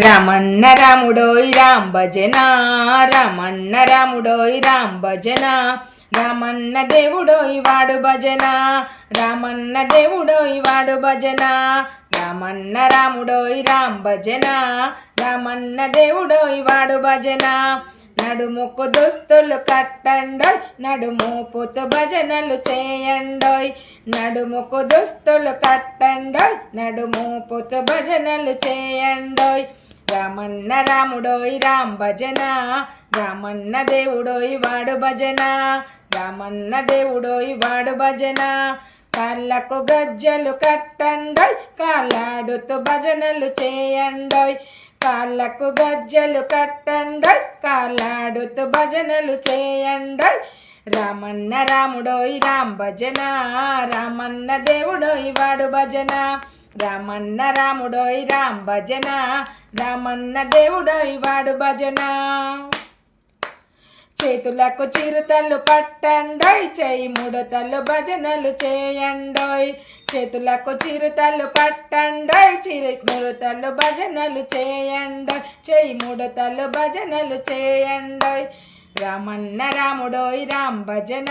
రామన్న రాముడోయ్ రామ్ భజన, రామన్న రాముడోయ్ రామ్ భజన, రామన్న దేవుడోయ్ వాడు భజన, రామన్న దేవుడోయ్ వాడు భజన, రామన్న రాముడోయ్ రామ్ భజన, రామన్న దేవుడోయ్ వాడు భజన. నడుముకు దుస్తులు కట్టండోయ్, నడుము పొత్తు భజనలు చేయండోయ్, నడుముకు దుస్తులు కట్టండోయ్, నడుము పొత్తు భజనలు చేయండోయ్. రామన్న రాముడోయ్ రామ్ భజన, రామన్న దేవుడోయ్ వాడు భజన, రామన్న దేవుడోయ్ వాడు భజన. కాళ్ళకు గజ్జలు కట్టండోయ్, కాళ్ళాడుతూ భజనలు చేయండోయ్, కాళ్ళకు గజ్జలు కట్టండోయ్, కాళ్ళాడుతూ భజనలు చేయండోయ్. రామన్న రాముడోయ్ రామ్ భజన, రామన్న దేవుడోయ్ వాడు భజన, రామన్న రాముడోయ్ రామ్ భజన, రామన్న దేవుడోయ్ వాడు భజన. చేతులకు చిరుతలు పట్టండోయ్, చేయి ముడతలు భజనలు చేయండోయ్, చేతులకు చిరుతలు పట్టండోయ్, ముడతలు భజనలు చేయండోయ్, చేయి ముడతలు భజనలు చేయండోయ్. రామన్న రాముడోయ్ రామ్ భజన,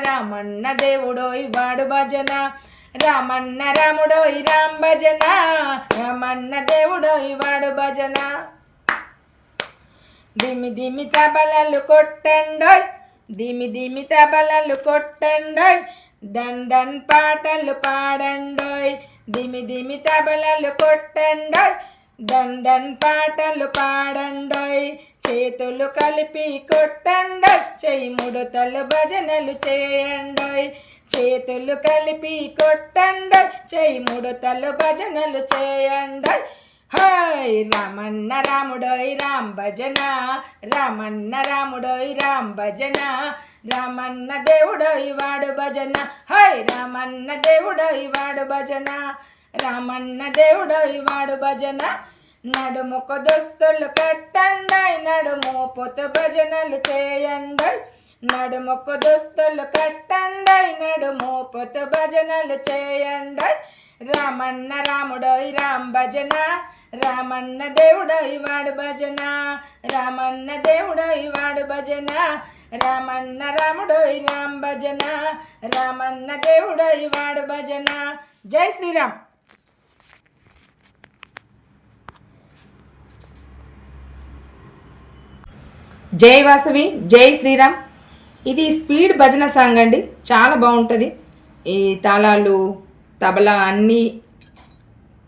రామన్న దేవుడోయ్ వాడు భజన, రామన్న రాముడోయ్ రామ్ భజన, రామన్న దేవుడోయ్ వాడు భజన. దిమి దిమి తబలలు కొట్టండోయ్, దిమి దిమి తబలలు కొట్టండోయ్, దన్ దన్ పాటలు పాడండోయ్, దిమి దిమి తబలలు కొట్టండోయ్, దన్ దన్ పాటలు పాడండోయ్. చేతులు కలిపి కొట్టండోయ్, చేయి ముడతలు భజనలు చేయండోయ్, చేతులు కలిపి కొట్టండోయ్, చేయి ముడతలు భజనలు చేయండోయ్. హాయ్ రామన్న రాముడోయ్ రామ్ భజన, రామన్న రాముడోయ్ రామ్ భజన, రామన్న దేవుడోయ్ వాడు భజన, హాయ్ రామన్న దేవుడోయ్ వాడు భజన, రామన్న దేవుడోయ్ వాడు భజన. నడుముకు దుస్తులు కట్టండోయ్, నడుము పొత్తు భజనలు చేయండోయ్, నడుముకు దుస్తులు కట్టండోయ్, నడుము పొత్తు భజనలు చేయండోయ్. రామన్న రాముడోయ్ రామ్ భజన, రామన్న దేవుడోయ్ వాడు భజన, రామన్న దేవుడోయ్ వాడు భజన, రామన్న రాముడోయ్ రామ్ భజన, రామన్న దేవుడోయ్ వాడు భజన. జై శ్రీరామ్. జై వాసవి, జై శ్రీరామ్. ఇది స్పీడ్ భజన సాంగ్ అండి, చాలా బాగుంటుంది. ఈ తాళాలు తబలా అన్నీ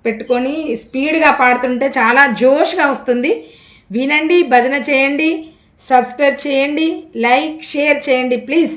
పెట్టుకొని స్పీడ్గా పాడుతుంటే చాలా జోష్గా వస్తుంది. వినండి, భజన చేయండి, సబ్స్క్రైబ్ చేయండి, లైక్ షేర్ చేయండి ప్లీజ్.